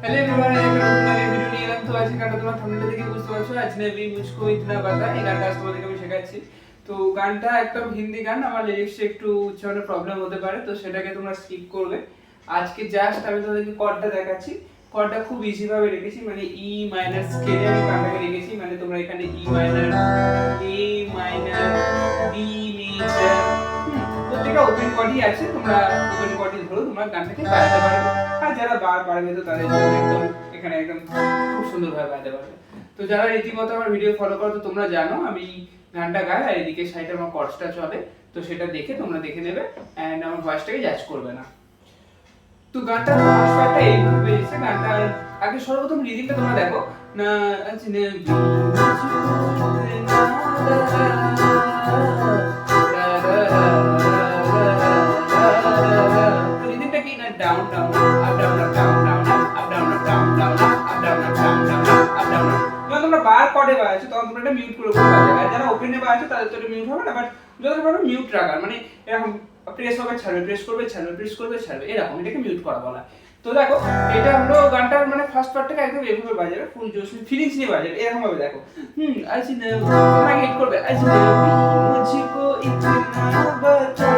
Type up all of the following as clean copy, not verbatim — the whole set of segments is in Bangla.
हेलो एवरीवन, एक नতুन नई ভিডিও নিয়ে এলাম। তো আজকে গানটা তোমরা থাম্বনেল দেখে বুঝতে পারছো, আজনবী মুঝকো ইতনা পাতা। এই গানটা আজ তোমাদেরকে আমি শেখাচ্ছি। তো গানটা একদম হিন্দি গান, আমার লিরিক্সে একটু উচ্চারণে প্রবলেম হতে পারে, তো সেটাকে তোমরা স্কিপ করবে। আজকে জাস্ট আমি তোমাদেরকে কর্ডটা দেখাচ্ছি। কর্ডটা খুব ইজি ভাবে রেখেছি, মানে ই মাইনর স্কেলে আমি গানটাকে রেখেছি। মানে তোমরা এখানে ই মাইনর, এ মাইনর, ডি মেজর, প্রত্যেকটা ওপেন কর্ডই আছে। তোমরা ওপেন কর্ডই ধরো, তোমরা গানটাকে বাজাতে পারবে। আর যারা বার পারবে তো তাদের জন্য একদম এখানে একদম খুব সুন্দরভাবে বাজাতে পারবে। তো যারা রীতিমতো আমার ভিডিও ফলো করো, তো তোমরা জানো আমি গানটা গাই আর এদিকে সাইডে আমার কর্ডসটা চলে। তো সেটা দেখে তোমরা দেখে নেবে এন্ড আমার ভয়েসটাকে জাজ করবে না। তো গানটা ফার্স্ট পার্টটা এইভাবে বেরিয়েছে। গানটা আগে সর্বপ্রথম রিদিমটা তোমরা দেখো না, রিদিমটা কি না, down down up down up down down up down up down down up down up down down up down. যখন তোমরা বার কর্ডে বাজাচ্ছো তখন তোমরা এটা মিউট করে বাজাবে, আর যারা ওপেনে বাজাচ্ছো তাদের তো এটা মিউট হবে না, বাট যতটা পারো মিউট রাখার, মানে এরকম প্রেস হবে ছাড়বে, প্রেস করবে ছাড়বে, প্রেস করবে ছাড়বে, এরকম এটাকে মিউট করা বলা। তো দেখো এটা হলো গানটার মানে ফার্স্ট পার্টটাকে একদম এভাবে বাজাবে, ফুল জোশ ফিলিংস নিয়ে বাজাবে, এরকম ভাবে দেখো। আজনবী তোমরা হিট করবে, আজনবী মুঝকো ইতনা বাতা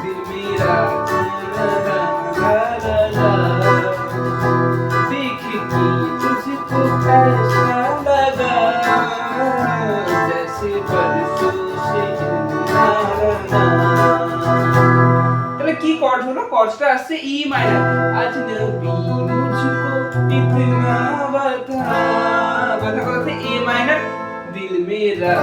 দিল মেরা লা লা লা देख के तुझको ऐसा लगा जैसे बरसों से ना ना। তাহলে কি কর্ড হলো? কর্ডটা আসছে ই মাইনর, আজনবী মুঝকো ইতনা বাতা, বাতা কথাতে এ মাইনর, দিল মেরা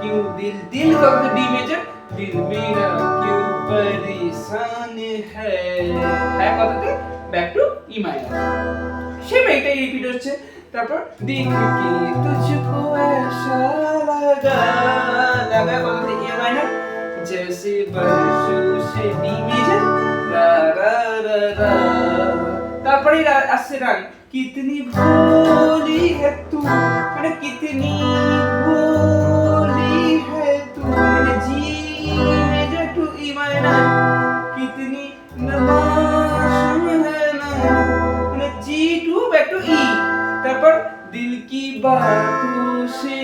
क्यों दिल दिल কথাতে ডি মেজর, दिल मेरा क्यों परेशान है কথাতে back to E minor. Same এইটাই রিপিট হচ্ছে। তারপর देख के तुझको ऐसा लगा, লাগা কথাতে এ মাইনর, जैसे बरसों से डी मेजर रा रा रा रा। তারপরে আসছে রাগ, कितनी भोली है तू, মানে कितनी भोली है तू, মানে G major to E minor, कितनी नवाज़ है ना, মানে G to back to E. তারপর दिल की बातों से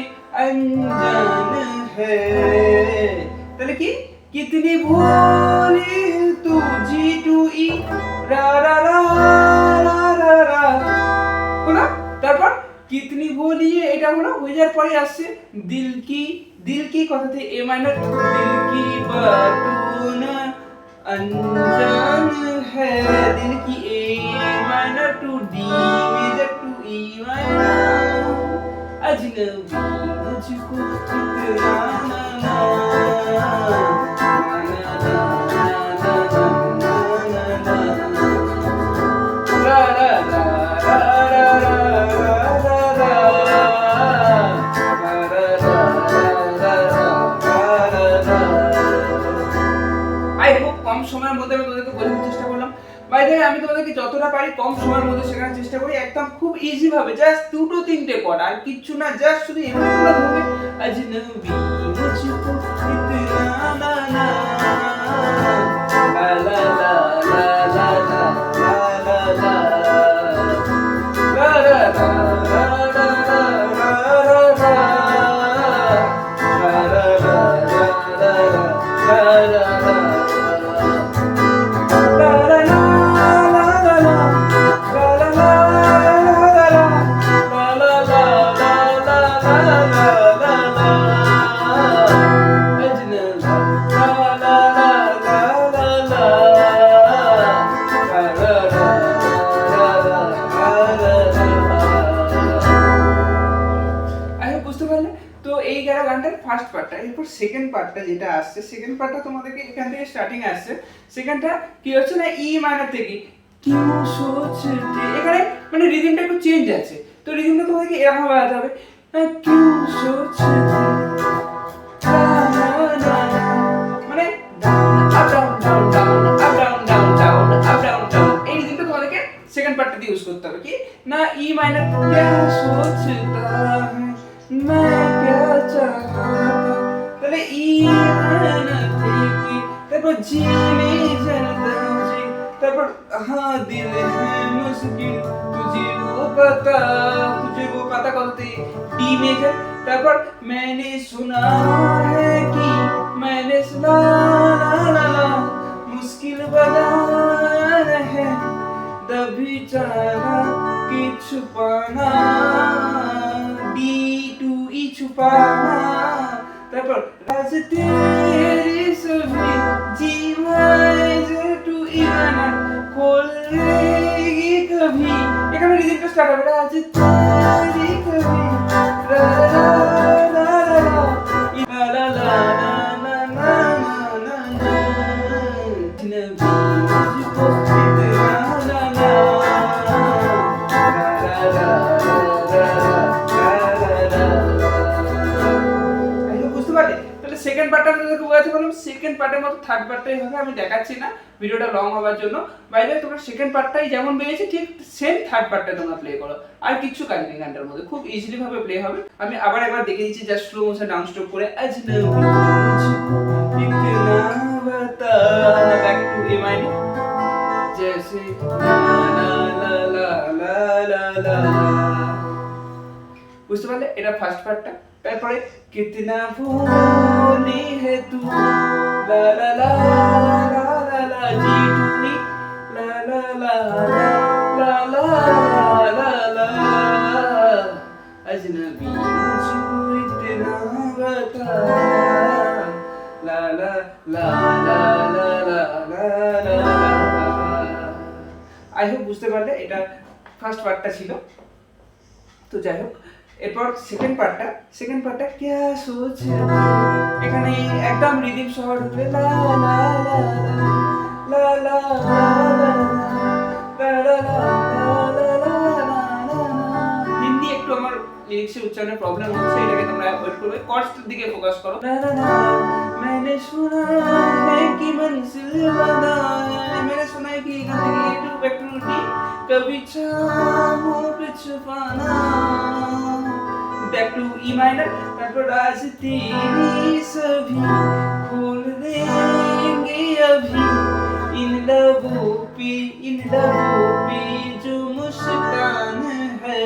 अनजान है, তাহলে কি कितनी भोली है तू, जी टू ই রা রা রা রা রা রা হলো। তারপর कितनी भोली है এটা হলো, হয়ে যাওয়ার পরে আসছে दिल की কথাতে এ মাইনর, दिल की बातों ना अनजान है, दिल की A minor to D major to E minor, अजनबी मुझको इतना ना ना কম সময়ের মধ্যে আমি তোমাদেরকে বোঝানোর চেষ্টা করলাম। বাই দ্য ওয়ে, আমি তোমাদেরকে যতটা পারি কম সময়ের মধ্যে শেখানোর চেষ্টা করি, একদম খুব ইজি ভাবে, জাস্ট দুটো তিনটে কর্ড আর কিচ্ছু না, জাস্ট শুধু এভাবে তোমরা ধরবে, আজনবী মুঝকো ইতনা না না লা লা লা লা লা লা লা লা ফার্স্ট পার্টটা। এরপর সেকেন্ড পার্টটা যেটা আসছে, সেকেন্ড পার্টটা তোমাদেরকে এখান থেকে স্টার্টিং আসছে। সেকেন্ডটা কি হচ্ছে না, ই মাইনর থেকে কিউ সোচতে, এখানে মানে রিদমটা একটু চেঞ্জ আছে। তো রিদমটা তোমাদেরকে এরকম বাজাতে হবে, কিউ সোচতে মানে up down down down up down down down up down down, এই রিদমটা তোমাদেরকে সেকেন্ড পার্টটাতে ইউজ করতে হবে। কি না, ই মাইনর क्या सोचता है मैं क्या चाहता, তাহলে ই মাইনর থেকে তারপর জি মেজর তারপর হ্যাঁ দিল হ্যাঁ মুশকিল तुझे वो पता কততে ডি মেজর, তারপর मैंने सुना है कि मैंने सुना ला ला मुश्किल बना है दबी चारा कि छुपाना डी टू ई छुपाना, তারপর राज तेरी सभी जीवन टू इवाना खोल लेगी कभी, এখানে রিদিমটা স্টার্ট হবে রাজ तेरी कभी ला ला ला ला ला ला ला ला ला ला जिनबी मुझको इतना ला ला ला ला ला বুঝতে পারলে? তাহলে সেকেন্ড পার্টটা তোমাদেরকে বোঝাতে বললাম, সেকেন্ড পার্টের মতো থার্ড পার্টটাই হবে, আমি দেখাচ্ছি না ভিডিওটা লং হওয়ার জন্য। বাইরে তোমরা সেকেন্ড পার্টটাই যেমন বেরিয়েছে ঠিক সেম থার্ড পার্টটা তোমরা প্লে করো, আর কিছু কাজ নেই গানটার মধ্যে, খুব ইজিলি ভাবে প্লে হবে। আমি আবার একবার দেখে দিচ্ছি just slow motion down stroke করে अजनबी मुझको इतना बता बैक टू ए माइनर जैसे ला ला ला ला ला ला, বুঝতে পারলে? এটা ফার্স্ট পার্টটা। তারপরে कितना भूली है तू ला ला ला ला ला ला जी टूनी ला ला ला ला ला ला ला अजनबी मुझको इतना बता ला ला ला ला ला ला ला ला। আই হোপ বুঝতে পারলে এটা ফার্স্ট পার্টটা ছিল। তো যাই হোক, এরপর সেকেন্ড পার্টটা क्या सोच এখানে একদম রিদিম সহ ঢুকবে লা লা লা লা লা লা লা লা। হিন্দি একটু আমার লিরিক্সের উচ্চারণে প্রবলেম হচ্ছে, এটাকে তোমরা অ্যাভয়েড করবে, কর্ডসের দিকে ফোকাস করো। লা লা লা मैंने सुना है कि मंजिल बना है, मैंने सुना है कि এখান থেকে একটু ব্যাক টু डी कभी चाहों पे छुपाना बैक टू ई माइनर, तारपर राज तेरी सभी खोल देंगे अभी इन लबों पे जो मुस्कान है।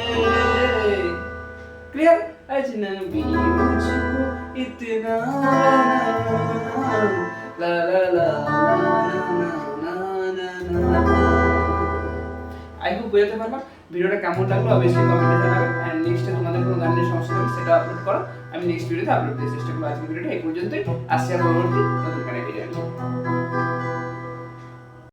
क्लियर? अजनबी मुझको इतना ला ला ला ना ना ना। আই হোপ বুঝতে পারলাম। ভিডিওটা কেমন লাগলো অবশ্যই কমেন্টে জানাবেন, এন্ড নেক্সটে তোমাদের কোনো গানের সমস্যা থাকলে সেটা আপলোড করো, আমি নেক্সট ভিডিওতে আপলোড দেওয়ার চেষ্টা করব। আজকের ভিডিওটা এই পর্যন্তই, আসছে পরবর্তী নতুন গানের ভিডিও নিয়ে।